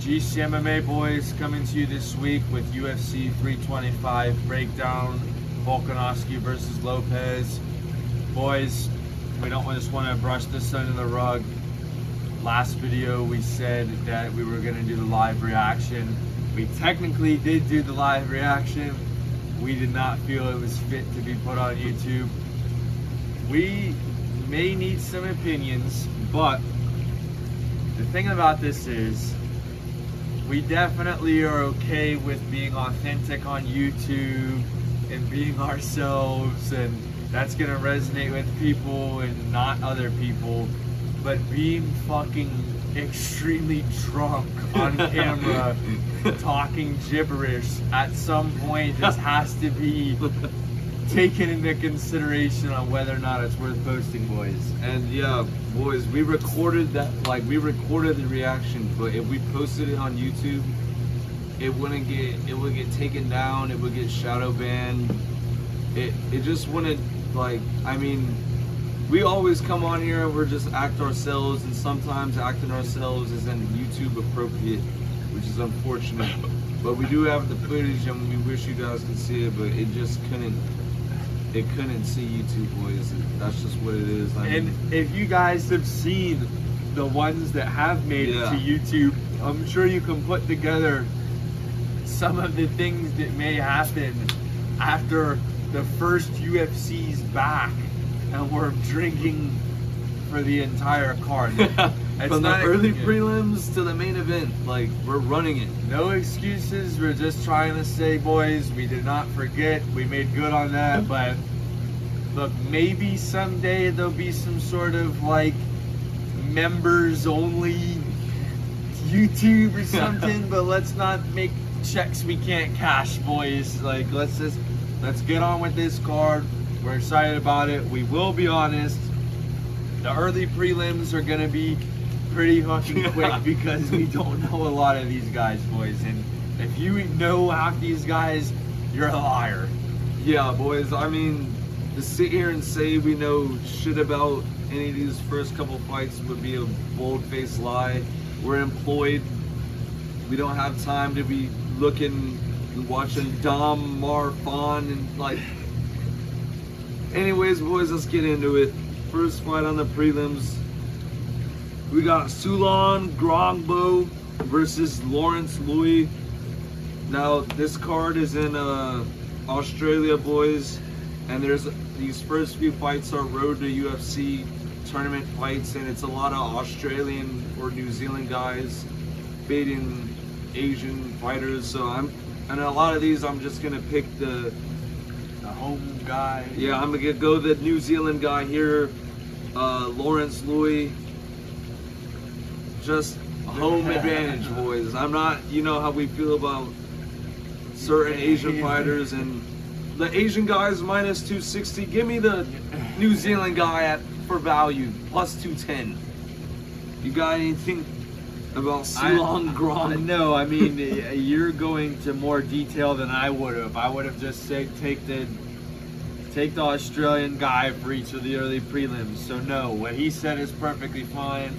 GC MMA boys coming to you this week with UFC 325 breakdown. Volkanovski versus Lopes. Boys, we don't just want to brush this under the rug. Last video we said that we were going to do the live reaction. We technically did do the live reaction. We did not feel it was fit to be put on YouTube. We may need some opinions, but the thing about this is we definitely are okay with being authentic on YouTube and being ourselves, and that's gonna resonate with people and not other people. But being fucking extremely drunk on camera talking gibberish at some point just has to be taken into consideration on whether or not it's worth posting, boys. And yeah, boys, we recorded that, like we recorded the reaction, but if we posted it on YouTube, it would get taken down, it would get shadow banned. It just wouldn't, like, I mean, we always come on here and we're just act ourselves, and sometimes acting ourselves isn't YouTube appropriate, which is unfortunate. But we do have the footage and we wish you guys could see it, but it just couldn't see YouTube, boys. That's just what it is. And if you guys have seen the ones that have made it to YouTube, I'm sure you can put together some of the things that may happen after the first UFC's back and we're drinking for the entire card. From the early prelims to the main event, like, we're running it. No excuses. We're just trying to say, boys, we did not forget. We made good on that. But look, maybe someday there'll be some sort of like members only YouTube or something. But let's not make checks we can't cash, boys. Like, let's get on with this card. We're excited about it. We will be honest, the early prelims are gonna be pretty fucking quick because we don't know a lot of these guys, boys. And if you know half these guys, you're a liar. Yeah, boys. I mean, to sit here and say we know shit about any of these first couple fights would be a bold-faced lie. We're employed. We don't have time to be looking and watching Dom Marfan and like. Anyways, boys, let's get into it. First fight on the prelims. We got Sulangrangbo versus Lawrence Lui. Now, this card is in Australia, boys, and there's these first few fights are road to UFC tournament fights, and it's a lot of Australian or New Zealand guys beating Asian fighters. So and a lot of these I'm just gonna pick the home guy. Yeah, I'm gonna go the New Zealand guy here, Lawrence Lui. Just home advantage, boys. I'm not, you know how we feel about certain Asian fighters, and the Asian guys minus 260. Give me the New Zealand guy for value, plus 210. You got anything about Sulangrangbo? No, I mean, you're going to more detail than I would have. I would have just said take the Australian guy for each of the early prelims. So no, what he said is perfectly fine.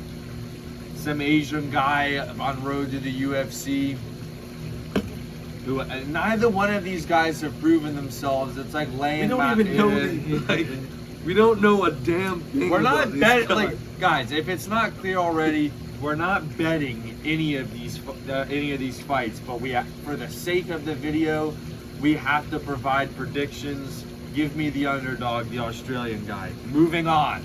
Some Asian guy on road to the UFC. Who neither one of these guys have proven themselves. It's like laying. We don't even know. Like, we don't know a damn thing. We're not betting, like, guys. If it's not clear already, we're not betting any of these fights. But we have, for the sake of the video, we have to provide predictions. Give me the underdog, the Australian guy. Moving on.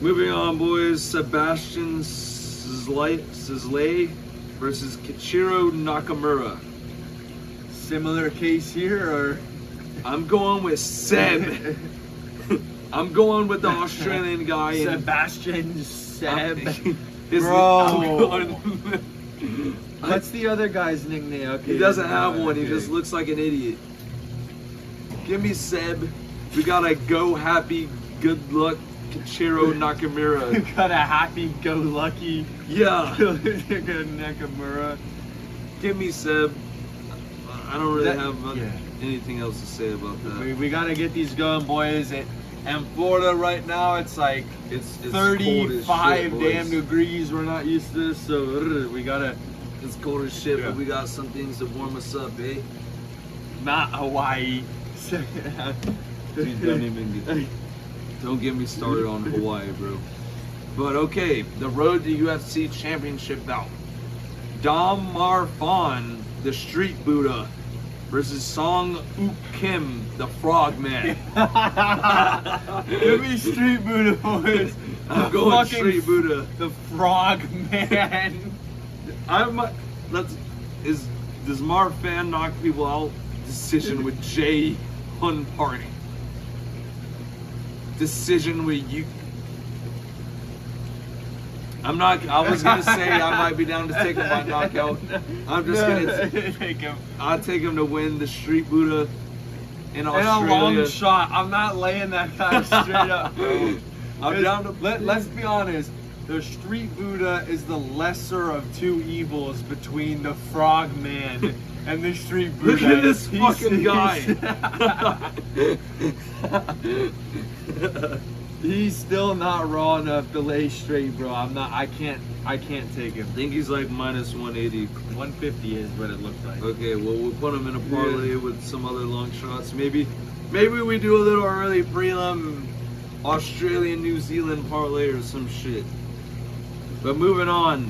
Moving on, boys. Sebastian Szalay versus Keiichiro Nakamura. Similar case here, or? I'm going with Seb. I'm going with the Australian guy. Sebastian Seb. Bro. What's the other guy's nickname? Okay, he doesn't have one. He just looks like an idiot. Give me Seb. We got a go happy, good luck Keiichiro Nakamura. We got a happy go lucky. Yeah. Nakamura. Give me Seb. I don't really have anything else to say about that. We got to get these going, boys. And Florida right now, it's like It's 35 cold as shit, damn boys. degrees. We're not used to this, so we gotta. It's cold as shit, Yeah. but we got some things to warm us up, eh? Not Hawaii. Dude, don't get me started on Hawaii, bro. But okay, the road to UFC championship bout. Dom Marfan, the Street Buddha, versus Sang-wook Kim, the Frogman. Give me Street Buddha, boys. I'm going Fucking Street Buddha. The Frogman. Does Marfan knock people out? Decision with Jay Hun Party. Decision with you. I was gonna say I might be down to take him by knockout. I'm just gonna take him. I'll take him to win the Street Buddha in In a Australia. long shot. I'm not laying that guy straight up, bro. I'm down to Let's be honest. The Street Buddha is the lesser of two evils between the Frogman and the Street Buddha. Look at this fucking guy. He's still not raw enough to lay straight, bro. I can't take him. I think he's like minus 180. 150 is what it looks like. Okay, well we'll put him in a parlay with some other long shots. Maybe we do a little early prelim Australian New Zealand parlay or some shit. But moving on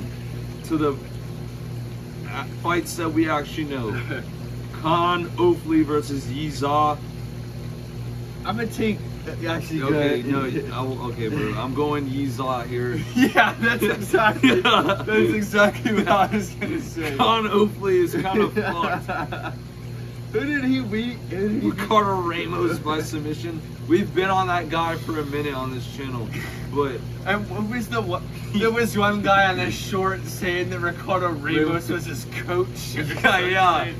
to the fights that we actually know. Kaan Ofli versus Yi Zha. I'm gonna take. Actually, Okay, good. okay, bro. I'm going Yi Zha here. Yeah, that's exactly what I was gonna say. Kaan Ofli is kind of fucked. Who did he beat? Ricardo Ramos by submission. We've been on that guy for a minute on this channel, but And what was there was one guy on this short saying that Ricardo Ramos was his coach. Yeah.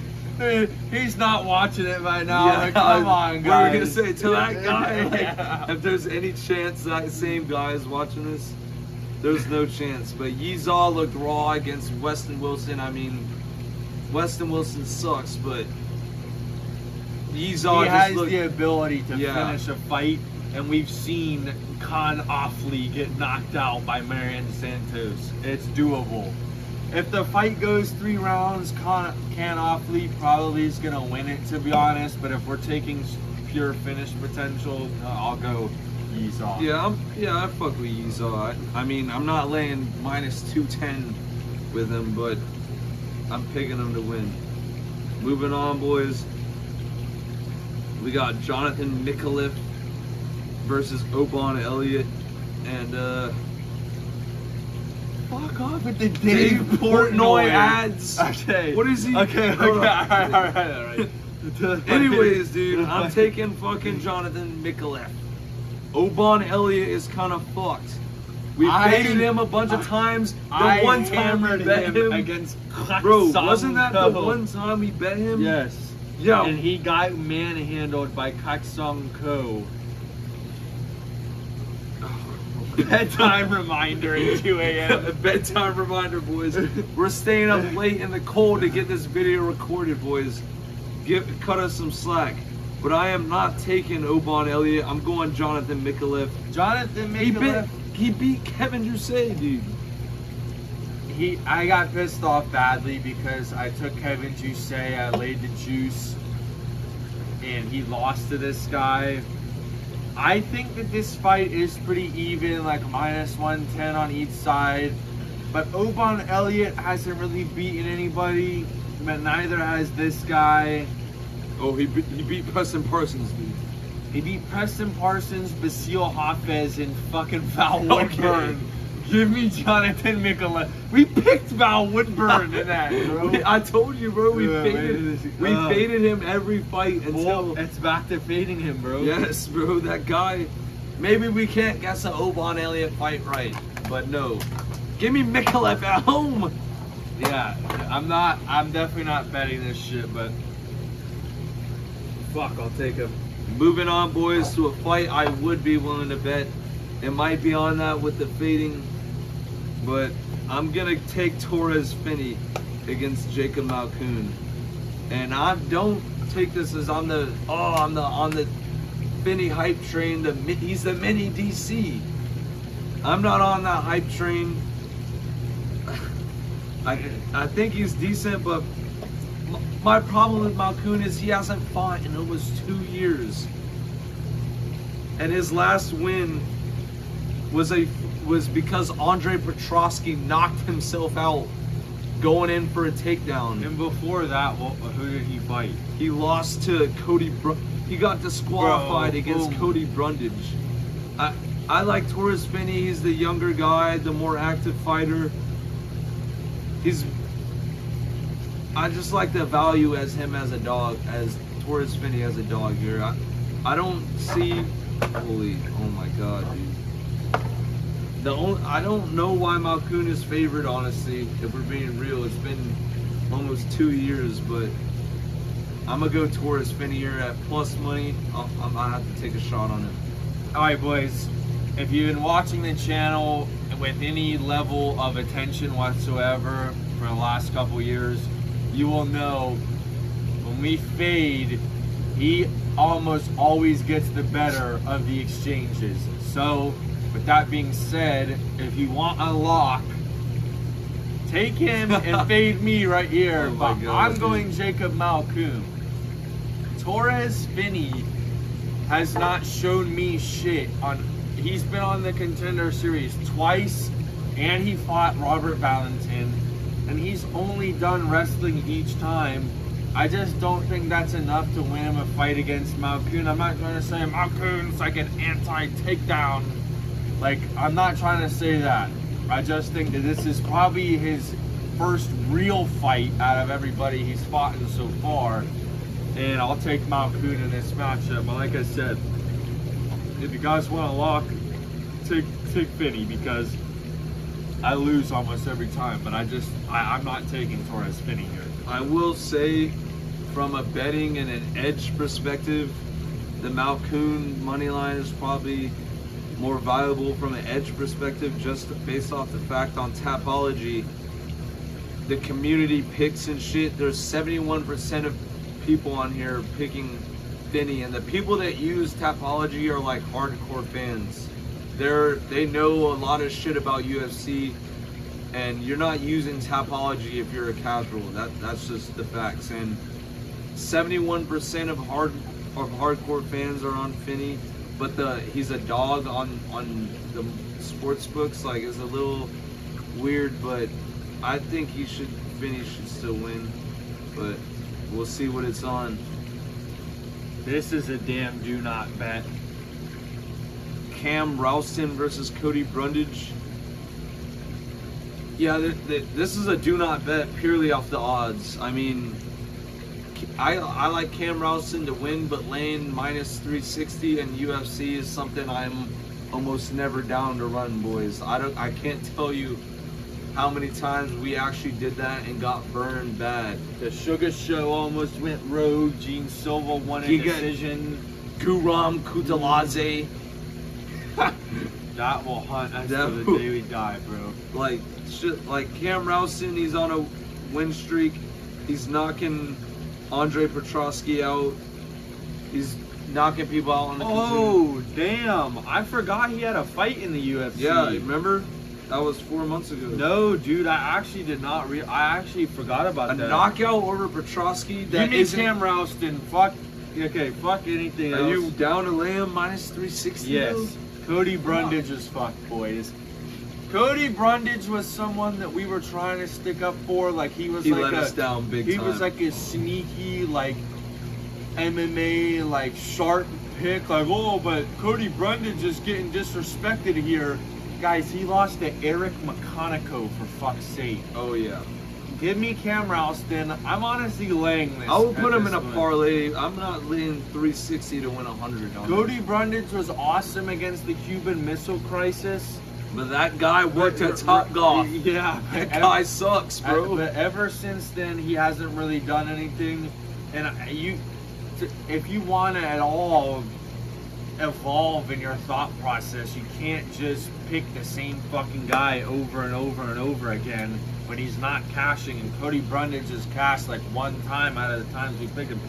He's not watching it right now. Yeah, Like, come on, we guys. were gonna say to that guy, like, Yeah. if there's any chance that same guy is watching this, there's no chance. But Yi Zha looked raw against Weston Wilson. I mean, Weston Wilson sucks, but Yi Zha He just has looked. the ability to Yeah. finish a fight, and we've seen Kaan Ofli get knocked out by Marion Santos. It's doable. If the fight goes 3 rounds, Kaan Ofli probably is gonna win it, to be honest. But if we're taking pure finish potential, I'll go Yi Zha. Yeah, I fuck with Yi Zha. I mean, I'm not laying minus 210 with him, but I'm picking him to win. Moving on, boys. We got Jonathan Micallef versus Oban Elliot, and Fuck off with the Dave Portnoy ads. Okay. What is he? Okay. Hold on. All right. Anyways, dude, I'm taking fucking Jonathan Micallef. Oban Elliot is kind of fucked. We baited him a bunch of times. The one time we bet him against bro, wasn't that the Sang-wook. one time we bet him? Yes. Yeah. And he got manhandled by Ko. Bedtime reminder at 2 a.m. A bedtime reminder, boys. We're staying up late in the cold to get this video recorded, boys. Cut us some slack. But I am not taking Oban Elliot. I'm going Jonathan Micallef. Jonathan Micallef. He beat Kevin Doucet, dude. I got pissed off badly because I took Kevin Doucet, I laid the juice, and he lost to this guy. I think that this fight is pretty even, like minus 110 on each side. But Oban Elliot hasn't really beaten anybody, but neither has this guy. Oh, he beat Preston Parsons, dude. He beat Preston Parsons, Basile Hafez, and fucking Val Woodburn. Give me Jonathan Micallef. We picked Val Woodburn in that, bro. I told you, bro. We man, faded him every fight until. It's back to fading him, bro. Yes, bro. That guy. Maybe we can't guess an Oban Elliot fight right, but no. Give me Micallef at home. Yeah, I'm definitely not betting this shit, but fuck, I'll take him. Moving on, boys, to a fight I would be willing to bet. It might be on that with the fading, but I'm gonna take Torrez Finney against Jacob Malkoun. And I don't take this as I'm the Finney hype train. He's the mini DC. I'm not on that hype train. I think he's decent, but my problem with Malkoun is he hasn't fought in almost 2 years. And his last win was because Andre Petrosky knocked himself out going in for a takedown. And before that, who did he fight? He lost to Cody. He got disqualified against Cody Brundage. I like Torrez Finney. He's the younger guy, the more active fighter. I just like the value as him as a dog, as Torrez Finney as a dog here. I don't see. Holy, oh my God, dude. I don't know why Malkoun is favored, honestly, if we're being real. It's been almost 2 years, but I'm going to go Torrez Finney here at plus money. I'm going to have to take a shot on him. All right, boys. If you've been watching the channel with any level of attention whatsoever for the last couple years, you will know when we fade, he almost always gets the better of the exchanges. So, with that being said, if you want a lock, take him and fade me right here. Oh but God, I'm going Jacob Malkoun. Torrez Finney has not shown me shit. He's been on the Contender Series twice, and he fought Robert Valentin, and he's only done wrestling each time. I just don't think that's enough to win him a fight against Malkoun. I'm not trying to say Malkoun's like an anti-takedown. Like, I'm not trying to say that. I just think that this is probably his first real fight out of everybody he's fought in so far. And I'll take Malkoun in this matchup. But like I said, if you guys want to lock, take Finney, because I lose almost every time. But I'm not taking Torrez Finney here. I will say, from a betting and an edge perspective, the Malkoun money line is probably more valuable from an edge perspective, just based off the fact on Tapology, the community picks and shit. There's 71% of people on here picking Finney, and the people that use Tapology are like hardcore fans. They know a lot of shit about UFC. And you're not using Tapology if you're a casual. That's just the facts. And 71% of hardcore fans are on Finney, but he's a dog on the sports books. Like, it's a little weird, but I think Finney should still win. But we'll see what it's on. This is a damn do not bet. Cam Rowston versus Cody Brundage. Yeah, this is a do not bet purely off the odds. I mean, I like Cam Rowston to win, but laying minus 360 in UFC is something I'm almost never down to run, boys. I can't tell you how many times we actually did that and got burned bad. The Sugar Show almost went rogue. Gene Silva won a decision. Guram Kutalaze. That will hunt us to the day we die, bro. Like Cam Rowston, he's on a win streak. He's knocking Andre Petrosky out. He's knocking people out on the Oh, damn. I forgot he had a fight in the UFC. Yeah, remember? That was 4 months ago. No, dude, I actually did not I actually forgot about that. A knockout over Petrosky? Give me Cam Rowston. Fuck anything else. Are you down to lay him minus 360? Yes. Though? Cody Brundage is fucked, boys. Cody Brundage was someone that we were trying to stick up for. Like, he let us down big time. He was like a sneaky, like, MMA, like, sharp pick. Like, oh, but Cody Brundage is getting disrespected here. Guys, he lost to Eric McConaughey, for fuck's sake. Oh, yeah. Give me Cam Rowston. I'm honestly laying this. I will put him in a parlay. I'm not laying 360 to win 100 on Cody Brundage was awesome against the Cuban Missile Crisis. But that guy worked at Top Golf. Yeah. That guy sucks, bro. But ever since then, he hasn't really done anything. And if you want to at all evolve in your thought process, you can't just pick the same fucking guy over and over and over again when he's not cashing. And Cody Brundage has cashed like one time out of the times we picked him.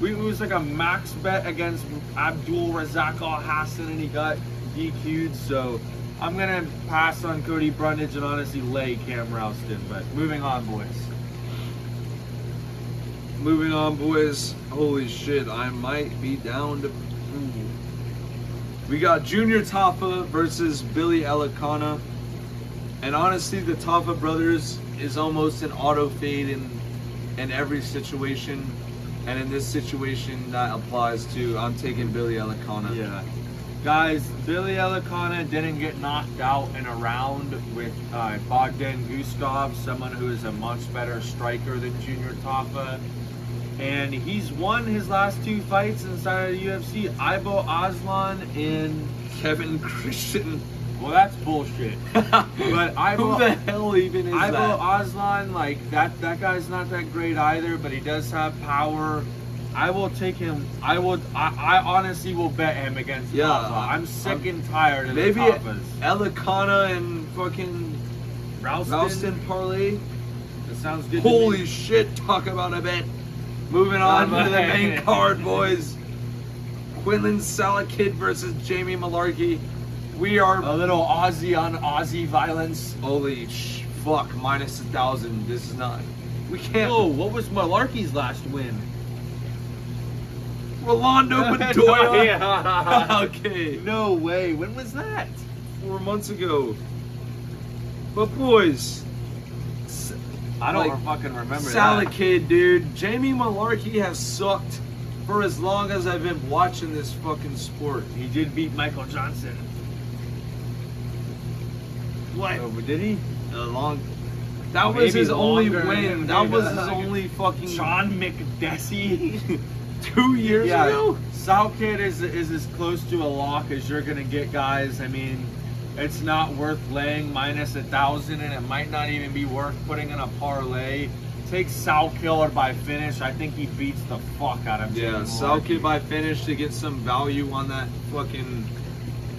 it was like a max bet against Abdul Razak Al Hassan, and he got DQ'd. So I'm gonna pass on Cody Brundage and honestly lay Cam Rowston. But moving on, boys. Moving on, boys. Holy shit, I might be down to. We got Junior Tafa versus Billy Elekana. And honestly, the Tafa brothers is almost an auto fade in every situation. And in this situation, that applies to, I'm taking Billy Elekana. Yeah. Guys, Billy Elekana didn't get knocked out in a round with Bogdan Guskov, someone who is a much better striker than Junior Tafa. And he's won his last 2 fights inside of the UFC. Ivo Aslan and Kevin Christian. Well, that's bullshit. But Ivo, who the hell even is Ivo that? Aslan, like that guy's not that great either, but he does have power. I will take him. I honestly will bet him against Tafa. I'm sick and tired of maybe the Tafas. Elekana and fucking Rowston parlay. That sounds good. Holy to me. shit! Talk about a bet. Moving on to the main card, boys. Quillan Salkilld versus Jamie Mullarkey. We are A little Aussie on Aussie violence. holy fuck, -1,000. This is not. We can't. Whoa, what was Mullarkey's last win? Rolando Bedoya. Yeah. Okay. No way. When was that? 4 months ago. But boys, I don't Like, fucking remember Salkilld, dude. Jamie Mullarkey has sucked for as long as I've been watching this fucking sport. that. He did beat Michael Johnson. What? Oh, did he? That was Maybe his only longer win. than That was his like only fucking Sean McDessie. 2 years ago. Salkilld is as close to a lock as you're gonna get, guys. I mean, it's not worth laying -1,000, and it might not even be worth putting in a parlay. Take Salkilld by finish. I think he beats the fuck out of Yeah, Jamie Salkilld Mullarkey. by finish to get some value on that fucking.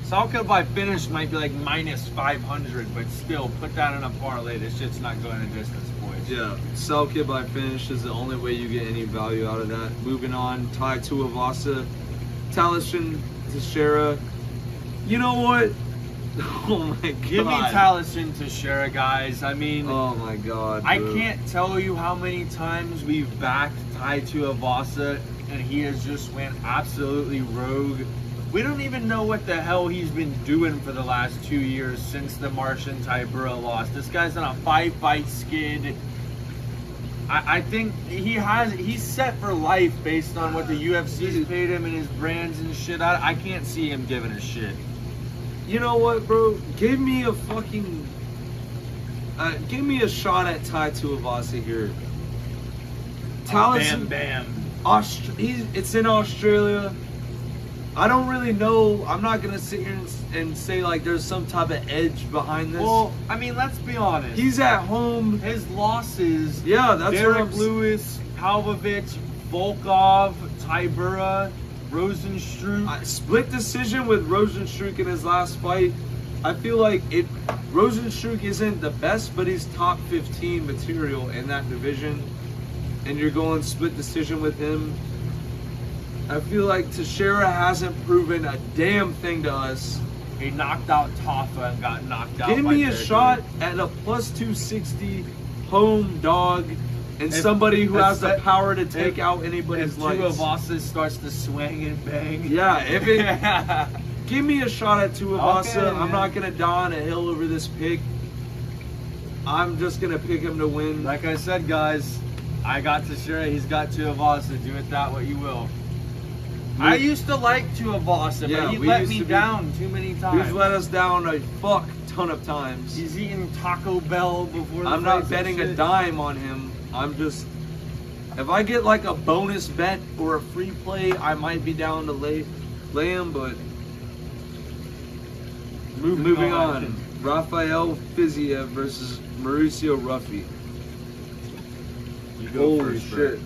Salkilld by finish might be like -500, but still, put that in a parlay. This shit's not going a distance, boys. Yeah, Salkilld by finish is the only way you get any value out of that. Moving on, Tai Tuivasa, Tallison, Teixeira. You know what? Oh my god. Give me Tallison Teixeira, guys. I mean, Oh my god. I bro. can't tell you how many times we've backed Tai Tuivasa, and he has just went absolutely rogue. We don't even know what the hell he's been doing for the last 2 years since the Martian Tybura loss. This guy's on a 5-fight skid. I think he's set for life based on what the UFC's paid him and his brands and shit. I can't see him giving a shit. You know what, bro? Give me a fucking. Give me a shot at Tai Tuivasa here. Tallison, Bam. It's in Australia. I don't really know. I'm not gonna sit here and say like there's some type of edge behind this. Well, I mean, let's be honest. He's at home. His losses. Yeah, that's what Derek I'm Lewis, Pavlovich, Volkov, Tybura, Rosenstruck. Split decision with Rosenstruck in his last fight. I feel like Rosenstruck isn't the best, but he's top 15 material in that division. And you're going split decision with him. I feel like Teixeira hasn't proven a damn thing to us. He knocked out Tafa and got knocked out. Give by me a Derek shot Lewis. at a plus 260 home dog and If- somebody who if has the that- power to take if- out anybody's If lights. Tuivasa starts to swing and bang. Yeah, if it. Give me a shot at Tuivasa. Okay, I'm yeah. not gonna die on a hill over this pick. I'm just gonna pick him to win. Like I said, guys, I got Teixeira. He's got Tuivasa. Do with that what you will. I used to like Tuivasa, Yeah, but he we let used me to be- down too many times. He's let us down a fuck ton of times. He's eating Taco Bell before the I'm fights not and betting a shit. dime on him. I'm just. If I get like a bonus bet or a free play, I might be down to lay him, but. Moving on. Rafael Fiziev versus Mauricio Ruffy. You go Holy first, shit. bro.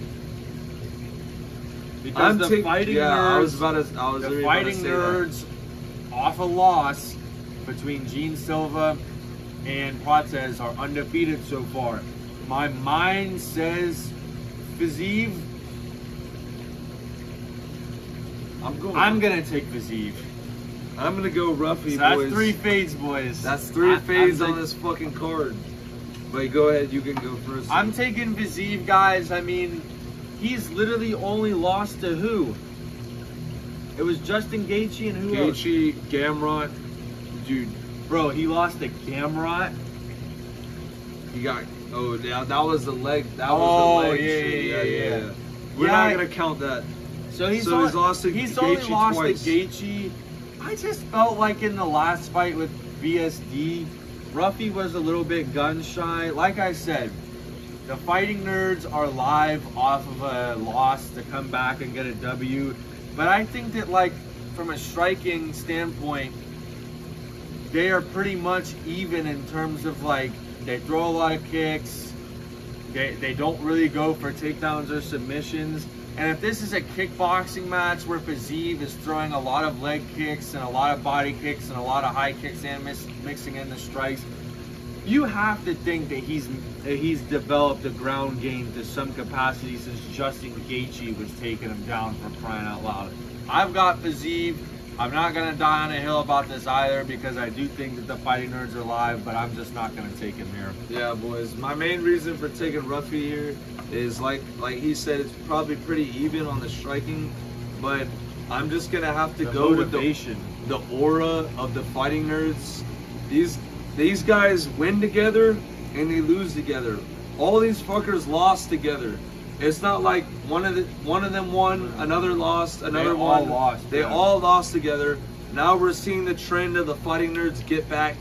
Because the fighting nerds, the fighting nerds off a loss between Gene Silva and Protez are undefeated so far. My mind says Fiziev, I'm gonna take Viziev. I'm gonna go Ruffy, So that's boys. 3 fades, boys. That's 3 fades I'm on this fucking card. But go ahead, you can go first. I'm taking Viziev, guys. I mean, he's literally only lost to who? It was Justin Gaethje and who else? Gaethje, Gamrot, dude. Bro, he lost to Gamrot. He got. Oh, yeah, that was the leg. That Oh, was the leg. yeah, shit. yeah. We're Yeah, not gonna count that. So he's So he's lost to he's only Gaethje lost twice. to Gaethje. I just felt like in the last fight with VSD, Ruffy was a little bit gun shy. Like I said, the Fighting Nerds are live off of a loss to come back and get a W. But I think that, like, from a striking standpoint, they are pretty much even in terms of, like, they throw a lot of kicks. They don't really go for takedowns or submissions. And if this is a kickboxing match where Viziev is throwing a lot of leg kicks and a lot of body kicks and a lot of high kicks and mixing in the strikes, you have to think that he's developed a ground game to some capacity since Justin Gaethje was taking him down, for crying out loud. I've got Viziev. I'm not going to die on a hill about this either because I do think that the Fighting Nerds are live, but I'm just not going to take him here. Yeah, boys. My main reason for taking Ruffy here is like he said, it's probably pretty even on the striking, but I'm just gonna have to go motivation. with the aura of the Fighting Nerds. These guys win together and they lose together. All these fuckers lost together. It's not like one of them won, another lost, another one. All lost. They all lost together. Now we're seeing the trend of the Fighting Nerds get back.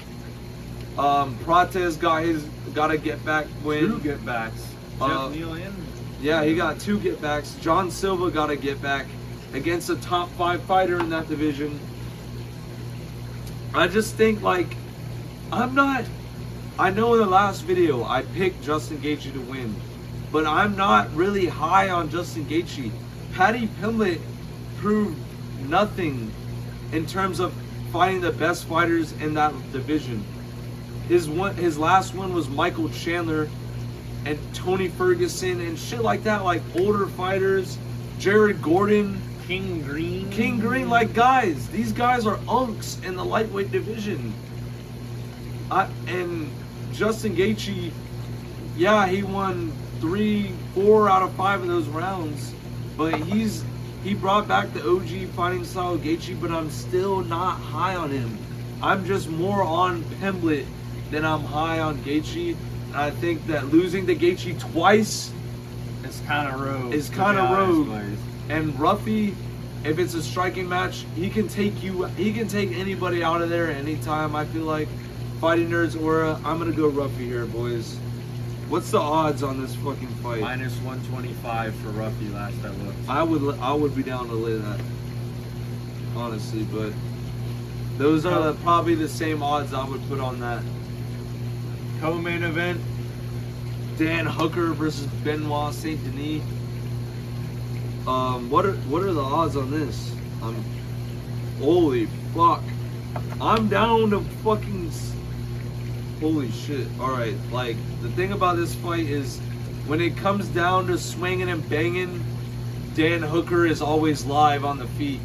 Prates got a get back win. 2 get backs. Jeff Neal in. Yeah, he got 2 get backs. John Silva got a get back against a top 5 fighter in that division. I just think, like, I know in the last video I picked Justin Gaethje to win, but I'm not really high on Justin Gaethje. Paddy Pimblett proved nothing in terms of fighting the best fighters in that division. His last one was Michael Chandler and Tony Ferguson and shit like that, like older fighters, Jared Gordon, King Green, like, guys, these guys are unks in the lightweight division. And Justin Gaethje, yeah, he won 4 out of 5 of those rounds, but he brought back the OG fighting style of Gaethje, but I'm still not high on him. I'm just more on Pimblett than I'm high on Gaethje. And I think that losing to Gaethje twice is kind of rogue. And Ruffy, if it's a striking match, he can take anybody out of there anytime. I feel like Fighting Nerds aura. I'm gonna go Ruffy here, boys. What's the odds on this fucking fight? -125 for Ruffy last I looked. I would be down to lay that, honestly, but those are probably the same odds I would put on that. Co-main event, Dan Hooker versus Benoit Saint-Denis. What are the odds on this? Holy fuck. I'm down to fucking... Holy shit. Alright, like, the thing about this fight is when it comes down to swinging and banging, Dan Hooker is always live on the feet.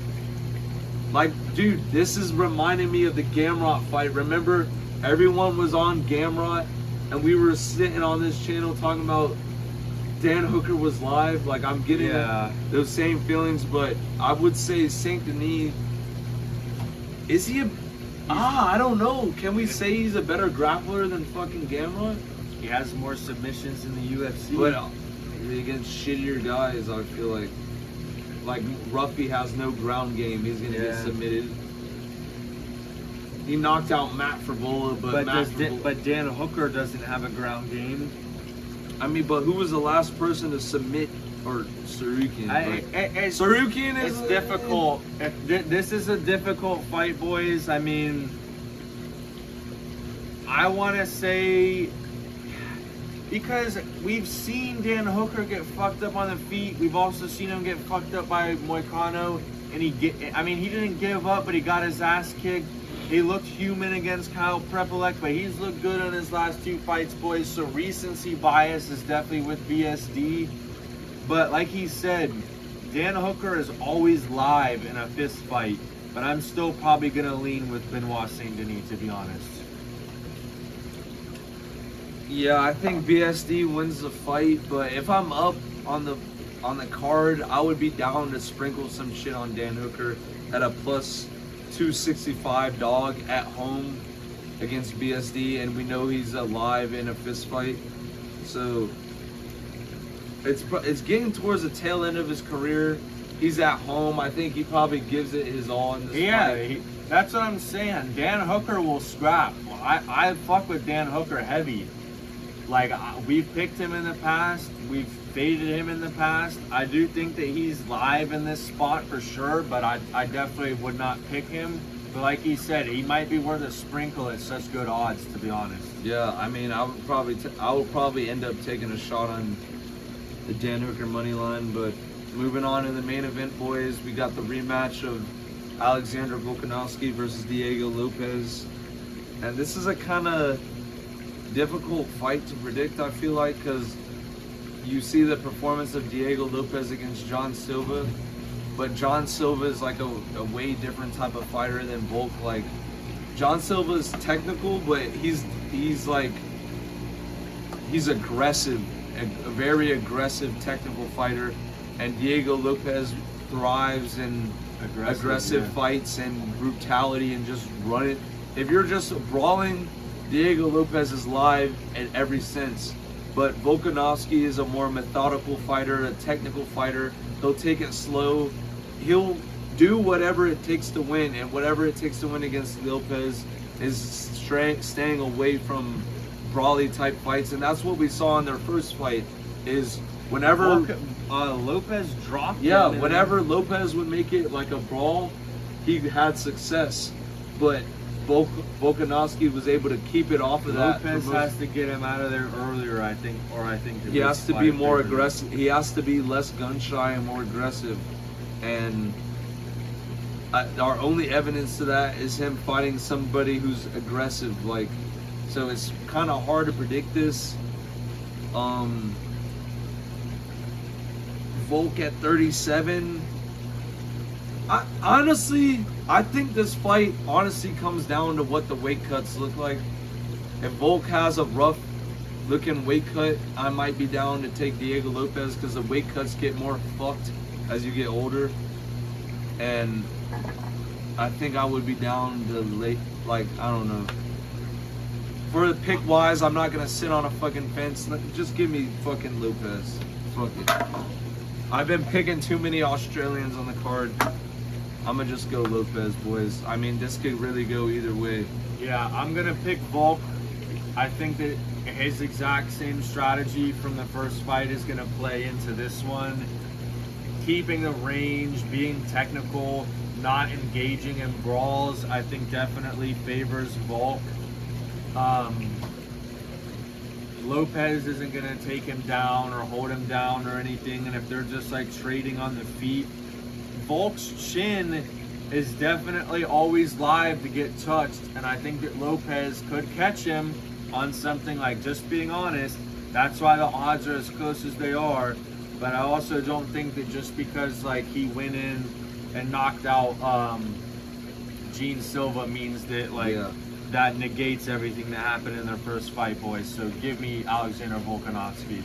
Like, dude, this is reminding me of the Gamrot fight. Remember, everyone was on Gamrot and we were sitting on this channel talking about Dan Hooker was live. Like, I'm getting those same feelings, but I would say Saint-Denis, is he I don't know. Can we say he's a better grappler than fucking Gamrot? he has more submissions in the UFC. But against shittier guys, I feel like Ruffy has no ground game. He's gonna get submitted. He knocked out Matt Frevola, but Dan Hooker doesn't have a ground game. I mean, but who was the last person to submit or Sarukian? Sarukian is difficult. This is a difficult fight, boys. I mean, I want to say, because we've seen Dan Hooker get fucked up on the feet. We've also seen him get fucked up by Moicano, and he didn't give up, but he got his ass kicked. He looked human against Kyle Prepelec, but he's looked good in his last 2 fights, boys. So recency bias is definitely with BSD. But like he said, Dan Hooker is always live in a fist fight, but I'm still probably going to lean with Benoit Saint-Denis, to be honest. Yeah, I think BSD wins the fight, but if I'm up on the card, I would be down to sprinkle some shit on Dan Hooker at a plus 265 dog at home against BSD, and we know he's alive in a fist fight. So it's getting towards the tail end of his career. He's at home. I think he probably gives it his all in this fight. That's what I'm saying. Dan Hooker will scrap. I fuck with Dan Hooker heavy. Like, we've picked him in the past. We've faded him in the past. I do think that he's live in this spot for sure, but I definitely would not pick him. But like he said, he might be worth a sprinkle at such good odds, to be honest. Yeah, I mean, I would probably end up taking a shot on the Dan Hooker money line. But moving on in the main event, boys, we got the rematch of Alexander Volkanovski versus Diego Lopes, and this is a kind of difficult fight to predict, I feel like, because you see the performance of Diego Lopes against John Silva, but John Silva is like a way different type of fighter than Volk. Like, John Silva is technical, but he's aggressive, a very aggressive technical fighter, and Diego Lopes thrives in aggressive fights and brutality and just run it. If you're just brawling, Diego Lopes is live in every sense, but Volkanovski is a more methodical fighter, a technical fighter. He'll take it slow. He'll do whatever it takes to win, and whatever it takes to win against Lopes is staying away from brawly type fights, and that's what we saw in their first fight. Is whenever Lopes dropped. Yeah, whenever Lopes would make it like a brawl, he had success, but Volkanovski was able to keep it off of that. Lopes has to get him out of there earlier, I think, he has to be more aggressive. He has to be less gun shy and more aggressive. And our only evidence to that is him fighting somebody who's aggressive. Like, so it's kind of hard to predict this. Volk at 37. I think this fight honestly comes down to what the weight cuts look like. If Volk has a rough looking weight cut, I might be down to take Diego Lopes, because the weight cuts get more fucked as you get older. And I think I would be down to I don't know. For the pick wise, I'm not gonna sit on a fucking fence. Just give me fucking Lopes. Fuck it. I've been picking too many Australians on the card. I'm gonna just go Lopes, boys. I mean, this could really go either way. Yeah, I'm gonna pick Volk. I think that his exact same strategy from the first fight is gonna play into this one. Keeping the range, being technical, not engaging in brawls, I think definitely favors Volk. Lopes isn't gonna take him down or hold him down or anything, and if they're just like trading on the feet, Volk's chin is definitely always live to get touched, and I think that Lopes could catch him on something like just being honest. That's why the odds are as close as they are. But I also don't think that just because like he went in and knocked out Gene Silva means that that negates everything that happened in their first fight, boys. So give me Alexander Volkanovski.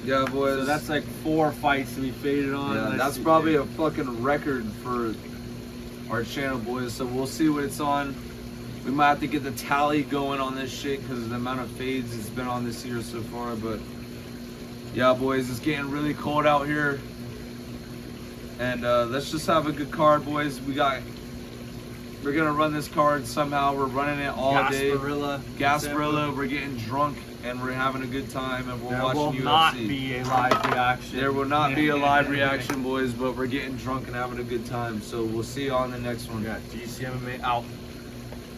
Yeah, boys. So that's like 4 fights to be faded on. Yeah, that's probably a fucking record for our channel, boys. So we'll see what it's on. We might have to get the tally going on this shit because of the amount of fades it's been on this year so far. But yeah, boys, it's getting really cold out here. And let's just have a good card, boys. We're gonna run this card somehow. We're running it all day. Gasparilla. We're getting drunk and we're having a good time, and we're watching UFC. There will not be a live reaction. There will not be a live reaction, boys, but we're getting drunk and having a good time. So we'll see you on the next one. Yeah, GCMMA out.